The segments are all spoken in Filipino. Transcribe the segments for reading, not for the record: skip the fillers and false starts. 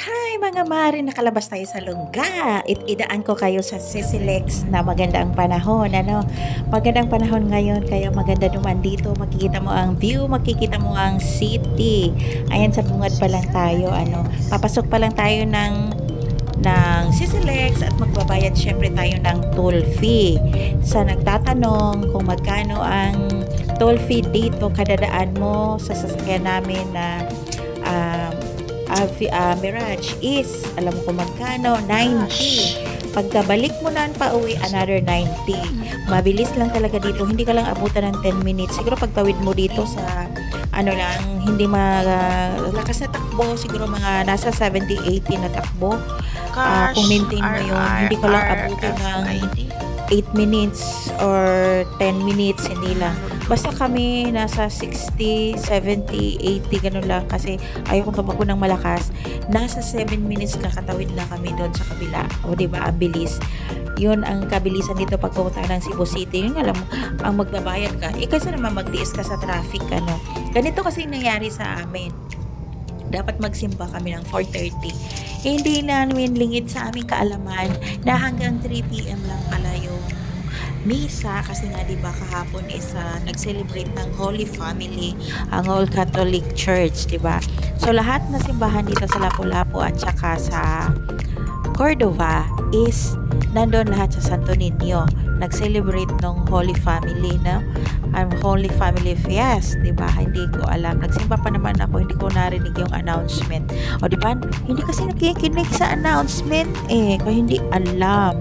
Hi mga mare, nakalabas tayo sa lungga. Idaan ko kayo sa Sisilex na magandang panahon. Magandang panahon ngayon, kaya maganda naman dito. Makikita mo ang view, makikita mo ang city. Ayan, sa bungad pa lang tayo. Papasok pa lang tayo ng Sisilex at magbabayad syempre tayo ng toll fee. Sa nagtatanong kung magkano ang toll fee dito, kadadaan mo sa sasakyan namin na Mirage is, alam mo kung magkano, 90. Pagkabalik mo na pa uwi, another 90. Mabilis lang talaga dito, hindi ka lang abutan ng 10 minutes. Siguro pagtawid mo dito sa hindi malakas na takbo, siguro mga nasa 70-80 na takbo. Kung maintain mo yun, hindi ka lang abutan ng 8 minutes or 10 minutes, hindi lang. Basta kami nasa 60, 70, 80, ganun lang, kasi ayaw kong tumakbo ng malakas. Nasa 7 minutes kakatawid na kami doon sa kabila. O diba, ang bilis. Yun ang kabilisan dito pag pumunta ng Cebu City. Yun, alam mo, ang magbabayad ka. Kasi naman magtiis ka sa traffic, Ganito kasi nangyari sa amin. Dapat magsimba kami ng 4:30. Hindi namin lingid sa aming kaalaman na hanggang 3 PM lang pala yung misa, kasi nga diba kahapon is nag-celebrate ng Holy Family ang All Catholic Church, diba? So lahat na simbahan dito sa Lapu-Lapu at saka sa Cordova is nandun lahat sa Santo Niño. Nag-celebrate ng Holy Family, ang Holy Family Fiest, diba? Hindi ko alam. Nagsimba pa naman ako, hindi ko narinig yung announcement. O diba? Hindi kasi nakikinig sa announcement kaya hindi alam.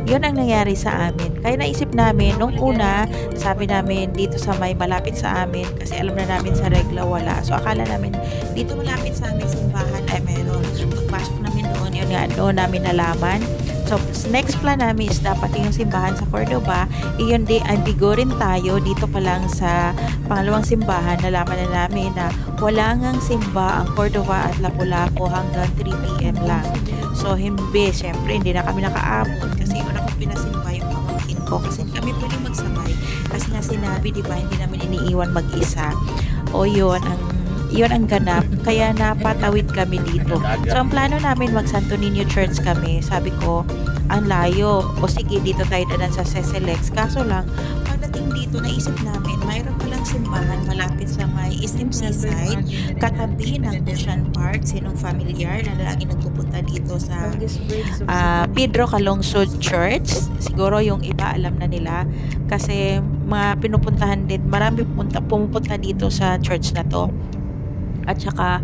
Yun ang nangyari sa amin. Kaya naisip namin, nung una, sabi namin dito sa may malapit sa amin, kasi alam na namin sa regla wala. So akala namin dito malapit sa aming simbahan ay meron. Pagpasok namin doon, yun nga, doon namin nalaman. So, next plan namin is dapat yung simbahan sa Cordova, iyon di ay bigorin tayo dito pa lang sa pangalawang simbahan. Nalaman na namin na wala ngang simba ang Cordova at Lapu-Lapu hanggang 3 PM lang. So, syempre, hindi na kami nakaabot kasi una kong pinasimba yung pamangkin ko kasi hindi kami pwedeng magsabay. Kasi nga sinabi, di ba, hindi namin iniiwan mag-isa. O yun ang ganap, kaya napatawid kami dito. So, ang plano namin, mag-Santo Niño Church kami. Sabi ko, ang layo. O sige, dito tayo dadan sa Sisilex. Kaso lang, pagdating dito, naisip namin, mayroon palang simbahan malapit sa may SMC side, katabi ng Ocean Park. Sinong familiar na lagi nagpupunta dito sa Pedro Calungsod Church? Siguro yung iba alam na nila kasi mga pinupuntahan din. Marami pumupunta dito sa church na to. At saka,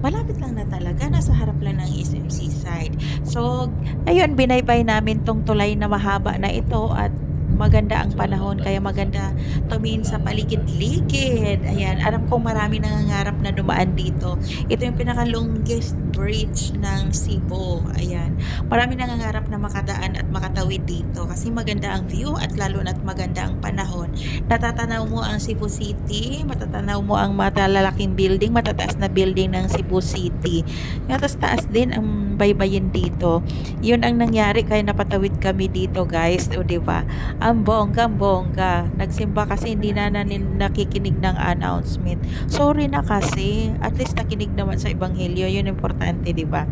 malapit lang na talaga, nasa harap lang ng SMC side. So, ayun, binaybay namin tong tulay na mahaba na ito at maganda ang panahon, kaya maganda tumingin sa paligid-ligid. Ayan, alam kong marami nangangarap na dumaan dito. Ito yung pinaka-longest bridge ng Cebu. Ayan, marami nangangarap na makadaan at makatawid dito kasi maganda ang view at lalo na't maganda ang panahon. Natatanaw mo ang Cebu City, matatanaw mo ang matalalaking building, matataas na building ng Cebu City. Taas din ang baybayin dito. Yun ang nangyari, kaya napatawid kami dito, guys. O diba? Ang bongga. Nagsimba kasi hindi na nakikinig ng announcement. Sorry na kasi. At least nakinig naman sa Ebanghelyo. Yun importante, diba?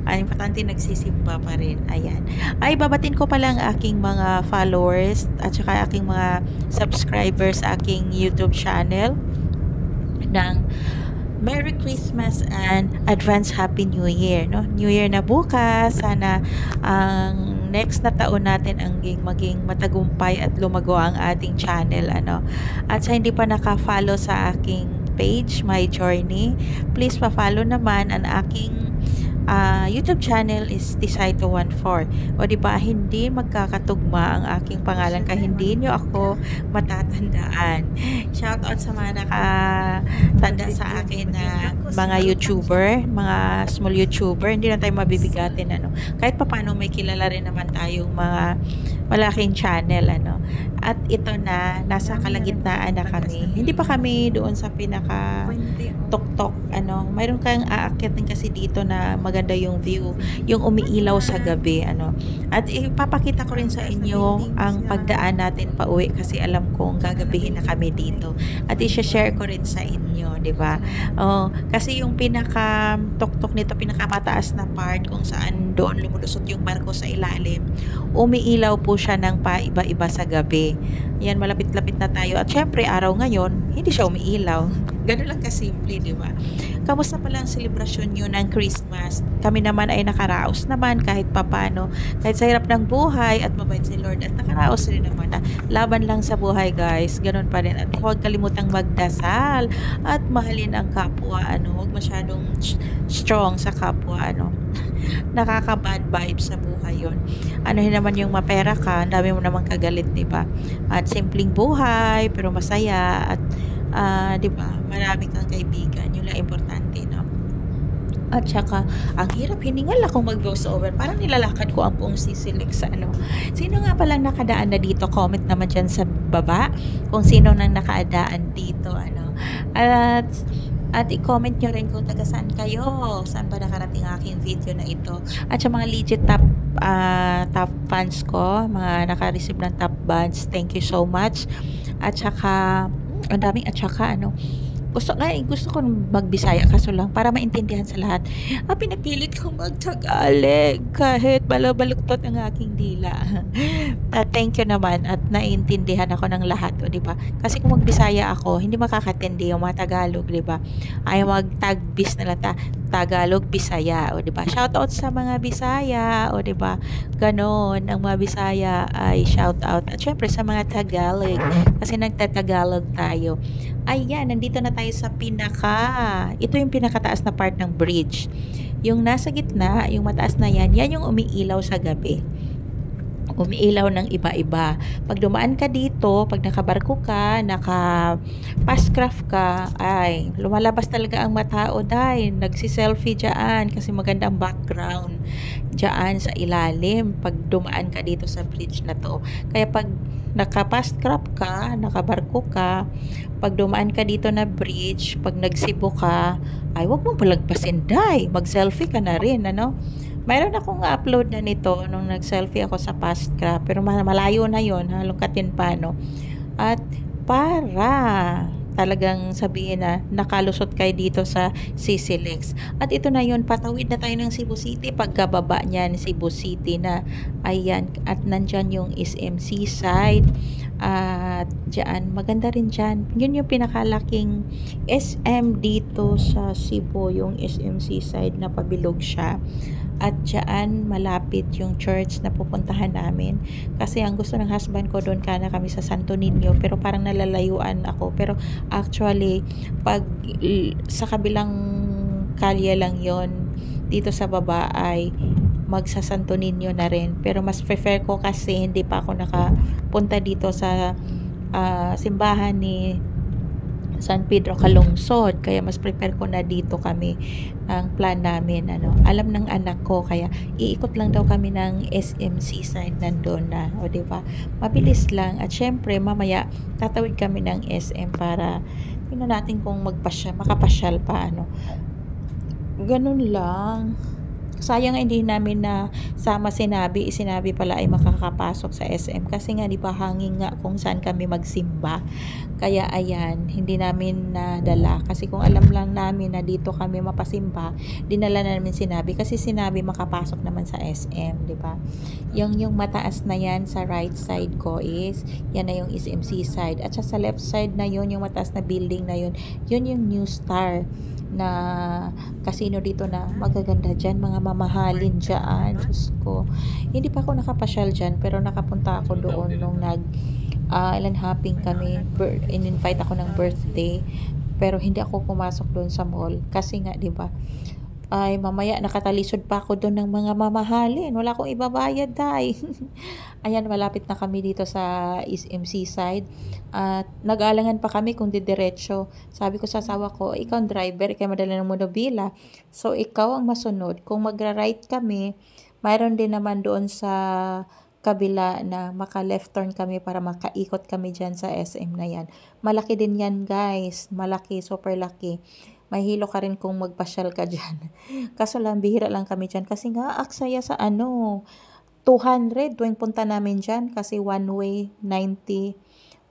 Ang importante, nagsisimba pa rin. Ayan. Ay, babatin ko pala ang aking mga followers at saka aking mga subscribers sa aking YouTube channel ng Merry Christmas and Advance Happy New Year, New Year na bukas. Sana ang next na taon natin ang maging matagumpay at lumago ang ating channel, At sa hindi pa naka-follow sa aking page, My Journey, please pa-follow naman ang aking YouTube channel is Tisaito14. O diba, hindi magkakatugma ang aking pangalan kaya hindi nyo ako matatandaan. Shoutout sa mga nakatanda sa akin na mga YouTuber, mga small YouTuber. Hindi na tayo mabibigatin, Kahit paano may kilala rin naman tayong mga malaking channel, ano. At ito na, nasa kalagitnaan na kami. Hindi pa kami doon sa pinaka tuktok, ano. Mayroon kang aakyatin kasi dito na maganda yung view, yung umiilaw sa gabi, ano. At ipapakita ko rin sa inyo ang pagdaan natin pauwi kasi alam kong gagabihin na kami dito. At i-share ko rin sa inyo, 'di ba? Oh, kasi yung pinaka tuktok nito, pinakamataas na part kung saan doon lumulusot yung barko sa ilalim, umiilaw po siya ng paiba-iba sa gabi. Yan, malapit-lapit na tayo. At syempre, araw ngayon, hindi siya umiilaw. Ganun lang kasimple, di ba? Kamusta pala ang selebrasyon nyo ng Christmas? Kami naman ay nakaraos naman kahit papano. Kahit sa hirap ng buhay at mabait si Lord. At nakaraos rin naman na laban lang sa buhay, guys. Ganun pa rin. At huwag kalimutang magdasal at mahalin ang kapwa. Ano, huwag masyadong strong sa kapwa. Ano, nakaka-bad vibes sa buhay yon. Ano naman yung mapera ka, dami mo namang kagalit, di ba? At simpleng buhay, pero masaya. At di ba, marami kang kaibigan. Yun lang importante, no? At saka, ang hirap hiningal akong mag-voice over. Parang nilalakad ko ang buong sisilek sa ano. Sino nga palang nakadaan na dito? Comment naman dyan sa baba kung sino nang nakadaan dito, ano. At i-comment nyo rin kung taga saan kayo. Saan ba nakarating aking video na ito. At sa mga legit top fans ko, mga naka-receive ng top bands, thank you so much. At saka, ang daming at saka, ano, gusto ko magbisaya kaso lang para maintindihan sa lahat. Pinapilit kong magtagalog kahit balabaluktot ang aking dila. At thank you naman at naiintindihan ako ng lahat, o di ba? Kasi kung magbisaya ako, hindi makakatindi yung mga Tagalog, di ba? Ay magtagbis na lang Tagalog, Bisaya, o di ba? Shout out sa mga Bisaya, o di ba? Ganon, ang mga Bisaya ay shout out. At syempre sa mga Tagalog, kasi nagtatagalog tayo. Ayan, nandito na tayo sa ito yung pinakataas na part ng bridge. Yung nasa gitna, yung mataas na yan yung umiilaw sa gabi. Umiilaw ng iba-iba. Pag dumaan ka dito, pag nakabarko ka, naka-pastcraft ka, ay, lumalabas talaga ang matao dahil nagsi-selfie dyan kasi maganda ang background dyan sa ilalim pag dumaan ka dito sa bridge na to. Kaya pag naka-pastcraft ka, nakabarko ka, pag dumaan ka dito na bridge, pag nagsibo ka, ay, wag mong palagpasin, dahil mag-selfie ka na rin, ano? Mayroon akong upload na nito nung nag-selfie ako sa pastcraft, pero malayo na yon, halong Katinpano. At para talagang sabihin na nakalusot kayo dito sa Sisilex. At ito na yon, patawid na tayo ng Cebu City. Pagkababa niyan, Cebu City na, ayan, at nandyan yung SMC side. At dyan, maganda rin dyan. Yun yung pinakalaking SM dito sa Cebu, yung SMC side na pabilog siya. At dyan, malapit yung church na pupuntahan namin. Kasi ang gusto ng husband ko, doon kana kami sa Santo Niño. Pero parang nalalayuan ako. Pero actually, pag sa kabilang kalye lang yon, dito sa baba ay magsa Santo Niño na rin. Pero mas prefer ko kasi hindi pa ako nakapunta dito sa simbahan ni San Pedro Calungsod, kaya mas prepare ko na dito kami ang plan namin, ano. Alam ng anak ko, kaya iikot lang daw kami ng SMC side, nandoon na, o di ba? Mabilis lang. At syempre mamaya tatawid kami ng SM para tingnan natin kung makapasyal pa, ano. Ganun lang. Sayang hindi namin na sinabi pala ay makakapasok sa SM kasi nga di ba hangin nga kung saan kami magsimba. Kaya ayan, hindi namin nadala kasi kung alam lang namin na dito kami mapasimba, dinala na namin sinabi kasi sinabi makapasok naman sa SM, di ba? Yung mataas na yan sa right side ko is yan na yung SMC side, at sa left side na yun, yung mataas na building na yun yung New Star na casino dito na magaganda dyan, mga mamahalin dyan. Diyos ko, hindi pa ako nakapasyal dyan pero nakapunta ako doon nung ilan hopping kami, in-invite ako ng birthday, pero hindi ako pumasok doon sa mall kasi nga, di ba, ay mamaya nakatalisod pa ako doon ng mga mamahalin, wala akong ibabayad dahil ayan, malapit na kami dito sa SMC side at nag-aalangan pa kami kung didiretso. Sabi ko sa asawa ko, ikaw ang driver, kaya madala ng monobila, so ikaw ang masunod. Kung magra-right kami, mayroon din naman doon sa kabila na maka left turn kami para makaikot kami dyan sa SM na yan. Malaki din yan guys, malaki, super laki. May hilo ka rin kung magpasyal ka dyan. Kaso lang, bihira lang kami dyan kasi nga aksaya sa 200 tuwing punta namin dyan kasi one way 90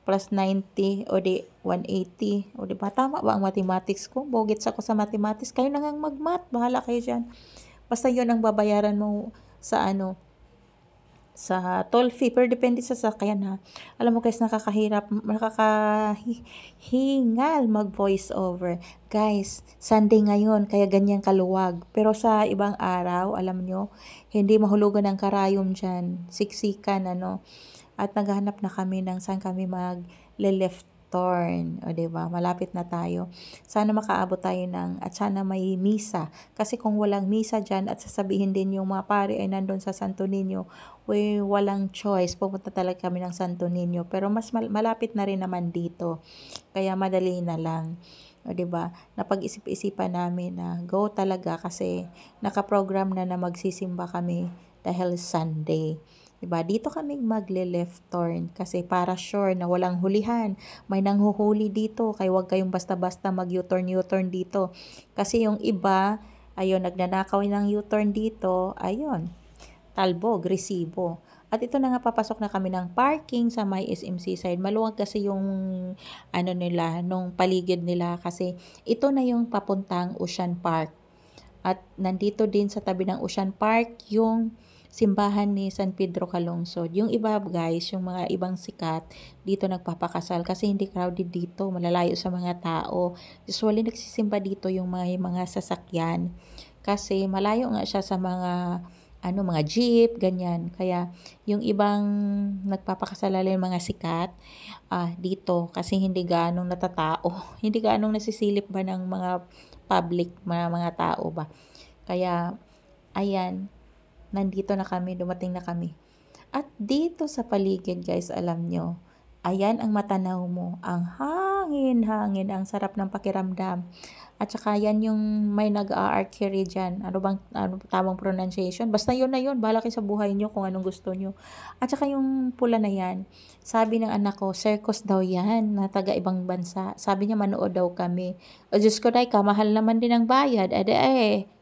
plus 90 o di 180 o di ba tama ba ang mathematics ko? Bogits ako sa mathematics. Kayo na ngang mag-math, bahala kayo dyan. Basta yun ang babayaran mo sa sa toll fee, pero depende sa sakyan ha. Alam mo guys, nakakahingal mag voice over. Guys, Sunday ngayon, kaya ganyan kaluwag. Pero sa ibang araw, alam nyo, hindi mahulugan ng karayom dyan. Siksikan, At naghahanap na kami ng saan kami mag-left turn. O, diba? Malapit na tayo. Sana makaabot tayo at sana may misa. Kasi kung walang misa dyan at sasabihin din yung mga pare ay nandun sa Santo Niño, walang choice. Pupunta talaga kami ng Santo Niño. Pero mas malapit na rin naman dito. Kaya madali na lang. O, diba? Napag-isip-isipan namin na go talaga kasi nakaprogram na magsisimba kami dahil Sunday. Diba? Dito kami magle-left turn kasi para sure na walang hulihan. May nanghuhuli dito kaya huwag kayong basta-basta mag-U-turn dito. Kasi yung iba, ayun, nagnanakaw ng U-turn dito, ayun, talbog, resibo. At ito na nga, papasok na kami ng parking sa may SMC side. Maluwag kasi yung nung paligid nila kasi ito na yung papuntang Ocean Park. At nandito din sa tabi ng Ocean Park yung simbahan ni San Pedro Calungsod. Yung iba guys, yung mga ibang sikat, dito nagpapakasal kasi hindi crowded dito, malalayo sa mga tao. Usually nagsisimba dito yung mga sasakyan kasi malayo nga siya sa mga jeep, ganyan. Kaya yung ibang nagpapakasal yung mga sikat dito kasi hindi ganong natatao. Hindi ganong nasisilip ba ng mga public, mga tao ba. Kaya ayan, nandito na kami, dumating na kami. At dito sa paligid guys, alam nyo, ayan ang matanaw mo, ang hangin, ang sarap ng pakiramdam. At saka yan yung may nag-archery dyan. Ano tamang pronunciation? Basta yun na yun, bahala kayo sa buhay nyo kung anong gusto nyo. At saka yung pula na yan, sabi ng anak ko, circus daw yan, na taga ibang bansa. Sabi niya, manood daw kami. O Diyos ko, day, kamahal naman din ang bayad.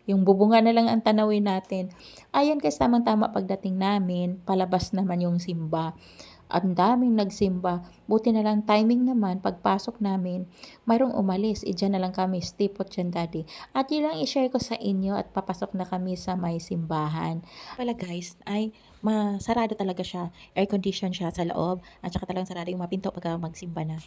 Yung bubunga na lang ang tanawin natin. Ayan guys, tamang-tama pagdating namin, palabas naman yung simba. Ang daming nagsimba. Buti na lang timing naman, pagpasok namin, mayroong umalis. Diyan na lang kami, stipot dyan daddy. At yun lang i-share ko sa inyo at papasok na kami sa may simbahan. Pala guys, ay masarado talaga siya. Air condition siya sa loob. At saka talagang sarado yung mga pinto pagka magsimba na.